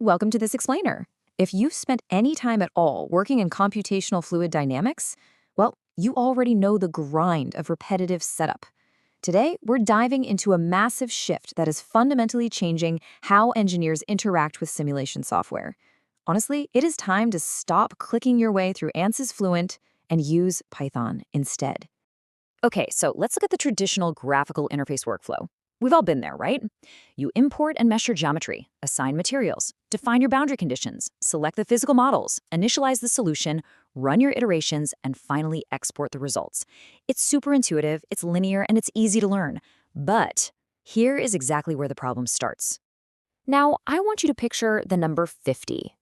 Welcome to this explainer. If you've spent any time at all working in computational fluid dynamics, well, you already know the grind of repetitive setup. Today, we're diving into a massive shift that is fundamentally changing how engineers interact with simulation software. Honestly, it is time to stop clicking your way through ANSYS Fluent and use Python instead. Okay, so let's look at the traditional graphical interface workflow. We've all been there, right? You import and mesh your geometry, assign materials, define your boundary conditions, select the physical models, initialize the solution, run your iterations, and finally export the results. It's super intuitive, it's linear, and it's easy to learn. But here is exactly where the problem starts. Now, I want you to picture the number 50.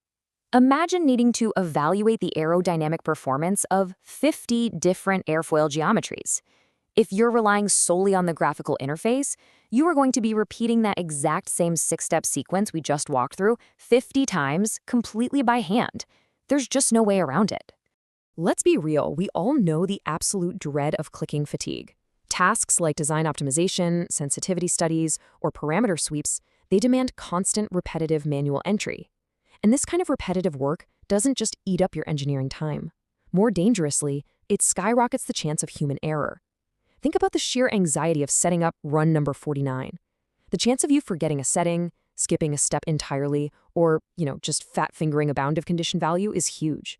Imagine needing to evaluate the aerodynamic performance of 50 different airfoil geometries. If you're relying solely on the graphical interface, you are going to be repeating that exact same 6-step sequence we just walked through 50 times completely by hand. There's just no way around it. Let's be real, we all know the absolute dread of clicking fatigue. Tasks like design optimization, sensitivity studies, or parameter sweeps, they demand constant repetitive manual entry. And this kind of repetitive work doesn't just eat up your engineering time. More dangerously, it skyrockets the chance of human error. Think about the sheer anxiety of setting up run number 49. The chance of you forgetting a setting, skipping a step entirely, or, just fat-fingering a bound of condition value is huge.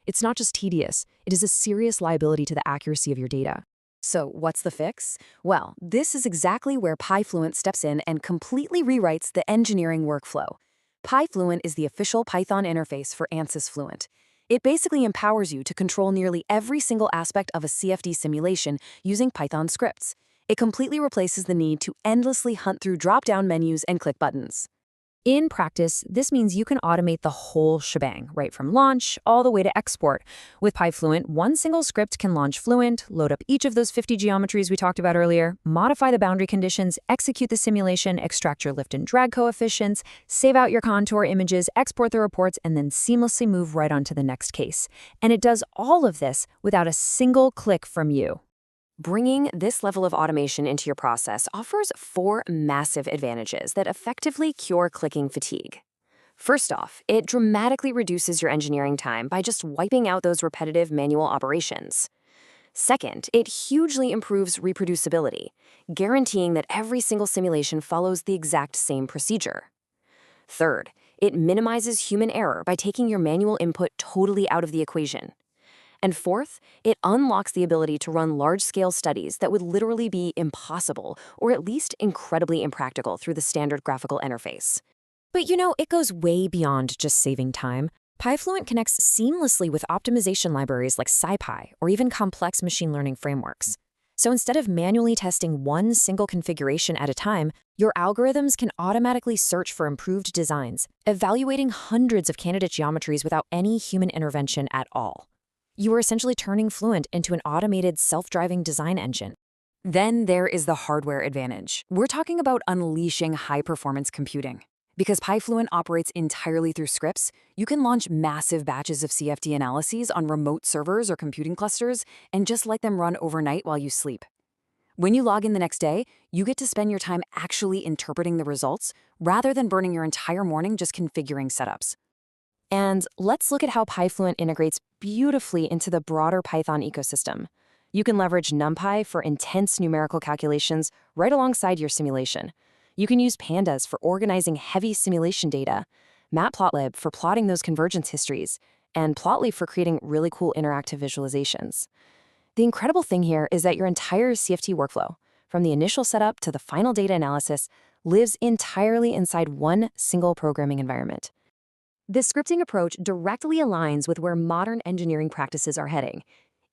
It's not just tedious, it is a serious liability to the accuracy of your data. So what's the fix? Well, this is exactly where PyFluent steps in and completely rewrites the engineering workflow. PyFluent is the official Python interface for ANSYS Fluent. It basically empowers you to control nearly every single aspect of a CFD simulation using Python scripts. It completely replaces the need to endlessly hunt through drop-down menus and click buttons. In practice, this means you can automate the whole shebang, right from launch all the way to export. With PyFluent, one single script can launch Fluent, load up each of those 50 geometries we talked about earlier, modify the boundary conditions, execute the simulation, extract your lift and drag coefficients, save out your contour images, export the reports, and then seamlessly move right on to the next case. And it does all of this without a single click from you. Bringing this level of automation into your process offers 4 massive advantages that effectively cure clicking fatigue. First off, it dramatically reduces your engineering time by just wiping out those repetitive manual operations. Second, it hugely improves reproducibility, guaranteeing that every single simulation follows the exact same procedure. Third, it minimizes human error by taking your manual input totally out of the equation. And fourth, it unlocks the ability to run large-scale studies that would literally be impossible, or at least incredibly impractical through the standard graphical interface. But it goes way beyond just saving time. PyFluent connects seamlessly with optimization libraries like SciPy, or even complex machine learning frameworks. So instead of manually testing one single configuration at a time, your algorithms can automatically search for improved designs, evaluating hundreds of candidate geometries without any human intervention at all. You are essentially turning Fluent into an automated self-driving design engine. Then there is the hardware advantage. We're talking about unleashing high-performance computing. Because PyFluent operates entirely through scripts, you can launch massive batches of CFD analyses on remote servers or computing clusters and just let them run overnight while you sleep. When you log in the next day, you get to spend your time actually interpreting the results rather than burning your entire morning just configuring setups. And let's look at how PyFluent integrates beautifully into the broader Python ecosystem. You can leverage NumPy for intense numerical calculations right alongside your simulation. You can use pandas for organizing heavy simulation data, Matplotlib for plotting those convergence histories, and Plotly for creating really cool interactive visualizations. The incredible thing here is that your entire CFT workflow, from the initial setup to the final data analysis, lives entirely inside one single programming environment. This scripting approach directly aligns with where modern engineering practices are heading.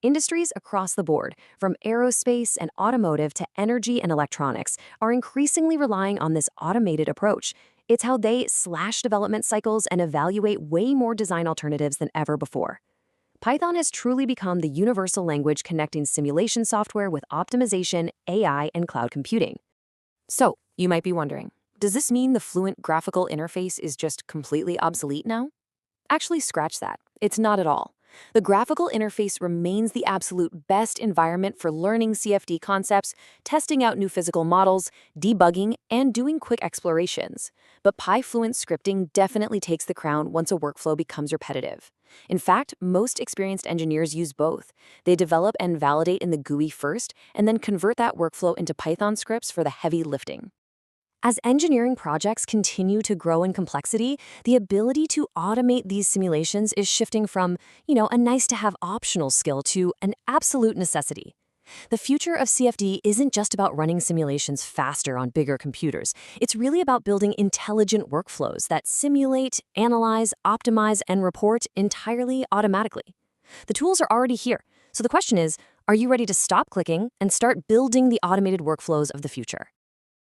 Industries across the board, from aerospace and automotive to energy and electronics, are increasingly relying on this automated approach. It's how they slash development cycles and evaluate way more design alternatives than ever before. Python has truly become the universal language connecting simulation software with optimization, AI, and cloud computing. So, you might be wondering, does this mean the Fluent graphical interface is just completely obsolete now? Actually, scratch that. It's not at all. The graphical interface remains the absolute best environment for learning CFD concepts, testing out new physical models, debugging, and doing quick explorations. But PyFluent scripting definitely takes the crown once a workflow becomes repetitive. In fact, most experienced engineers use both. They develop and validate in the GUI first, and then convert that workflow into Python scripts for the heavy lifting. As engineering projects continue to grow in complexity, the ability to automate these simulations is shifting from, a nice-to-have optional skill to an absolute necessity. The future of CFD isn't just about running simulations faster on bigger computers. It's really about building intelligent workflows that simulate, analyze, optimize, and report entirely automatically. The tools are already here, so the question is, are you ready to stop clicking and start building the automated workflows of the future?